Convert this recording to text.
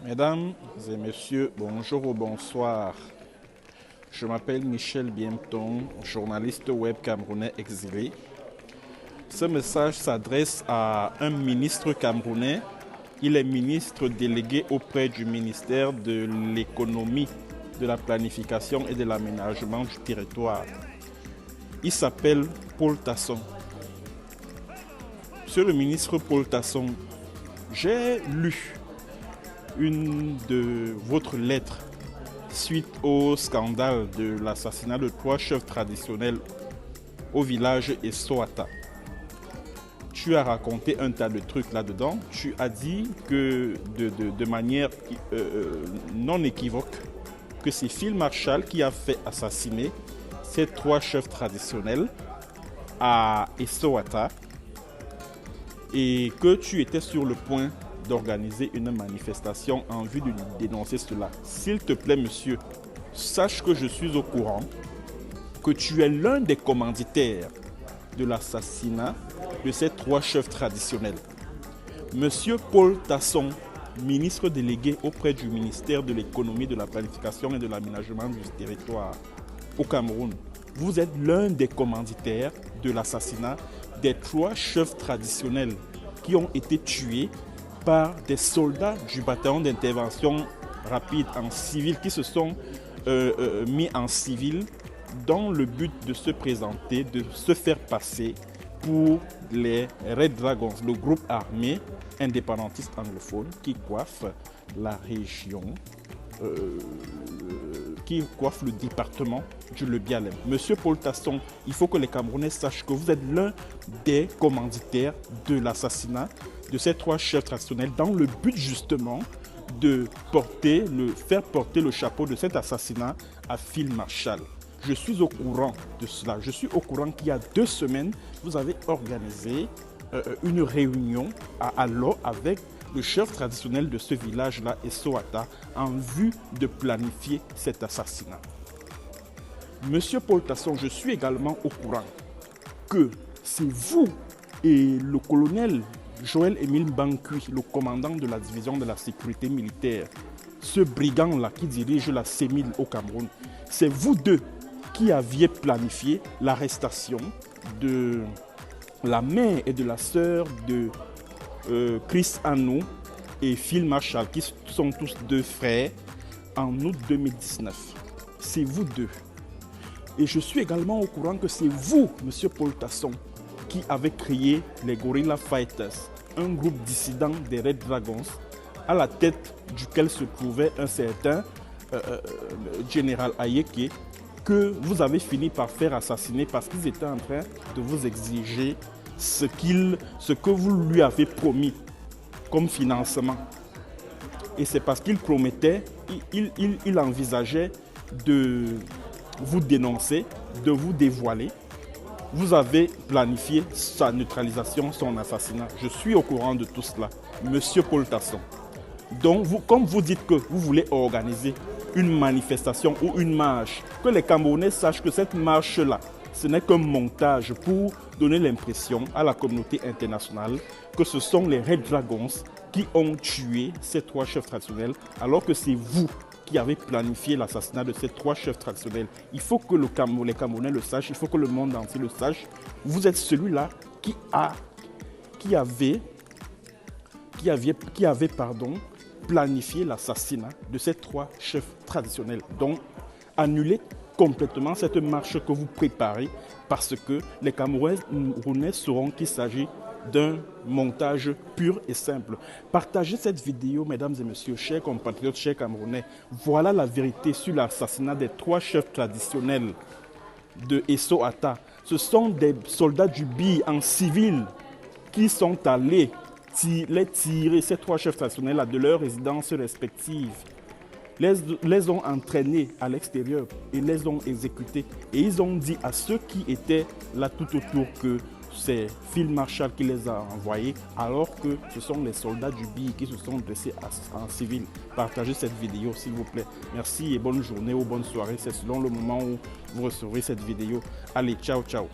Mesdames et messieurs, bonjour ou bonsoir. Je m'appelle Michel Biemton, journaliste web camerounais exilé. Ce message s'adresse à un ministre camerounais. Il est ministre délégué auprès du ministère de l'économie, de la planification et de l'aménagement du territoire. Il s'appelle Paul Tasson. Monsieur le ministre Paul Tasson, j'ai lu une de votre lettre suite au scandale de l'assassinat de 3 chefs traditionnels au village Essoata. Tu as raconté un tas de trucs là-dedans. Tu as dit que de manière non équivoque que c'est Phil Marshall qui a fait assassiner ces 3 chefs traditionnels à Essoata et que tu étais sur le point d'organiser une manifestation en vue de dénoncer cela. S'il te plaît, monsieur, sache que je suis au courant que tu es l'un des commanditaires de l'assassinat de ces 3 chefs traditionnels. Monsieur Paul Tasson, ministre délégué auprès du ministère de l'économie, de la planification et de l'aménagement du territoire au Cameroun, vous êtes l'un des commanditaires de l'assassinat des 3 chefs traditionnels qui ont été tués par des soldats du bataillon d'intervention rapide en civil qui se sont mis en civil dans le but de se présenter, de se faire passer pour les Red Dragons, le groupe armé indépendantiste anglophone qui coiffe la région, qui coiffe le département du Le-Bialem. Monsieur Paul Tasson, il faut que les Camerounais sachent que vous êtes l'un des commanditaires de l'assassinat de ces 3 chefs traditionnels dans le but justement de faire porter le chapeau de cet assassinat à Phil Marshall. Je suis au courant de cela. Je suis au courant qu'il y a 2 semaines, vous avez organisé une réunion à Allo avec le chef traditionnel de ce village-là, Essoata, en vue de planifier cet assassinat. Monsieur Paul Tasson, je suis également au courant que c'est vous et le colonel Joël-Émile Bancui, le commandant de la division de la sécurité militaire, ce brigand-là qui dirige la CEMIL au Cameroun, c'est vous deux qui aviez planifié l'arrestation de la mère et de la sœur de Chris Anou et Phil Marshall, qui sont tous 2 frères, en août 2019. C'est vous deux. Et je suis également au courant que c'est vous, monsieur Paul Tasson, qui avez créé les Gorilla Fighters, un groupe dissident des Red Dragons, à la tête duquel se trouvait un certain général Ayeke, que vous avez fini par faire assassiner parce qu'ils étaient en train de vous exiger ce que vous lui avez promis comme financement. Et c'est parce qu'il promettait, il envisageait de vous dénoncer, de vous dévoiler. Vous avez planifié sa neutralisation, son assassinat. Je suis au courant de tout cela, monsieur Paul Tasson. Donc, comme vous dites que vous voulez organiser une manifestation ou une marche, que les Camerounais sachent que cette marche-là, ce n'est qu'un montage pour donner l'impression à la communauté internationale que ce sont les Red Dragons qui ont tué ces 3 chefs traditionnels, alors que c'est vous qui avez planifié l'assassinat de ces 3 chefs traditionnels. Il faut que les Camerounais le sachent, il faut que le monde entier le sache. Vous êtes celui-là qui avait planifié l'assassinat de ces 3 chefs traditionnels. Donc, annulez complètement cette marche que vous préparez parce que les Camerounais sauront qu'il s'agit d'un montage pur et simple. Partagez cette vidéo, mesdames et messieurs, chers compatriotes, chers Camerounais. Voilà la vérité sur l'assassinat des 3 chefs traditionnels de Essoata. Ce sont des soldats du BI en civil qui sont allés tirer ces 3 chefs traditionnels de leurs résidences respectives. Les ont entraînés à l'extérieur et les ont exécutés. Et ils ont dit à ceux qui étaient là tout autour que c'est Phil Marshall qui les a envoyés, alors que ce sont les soldats du BI qui se sont dressés en civil. Partagez cette vidéo s'il vous plaît. Merci et bonne journée ou bonne soirée. C'est selon le moment où vous recevrez cette vidéo. Allez, ciao, ciao.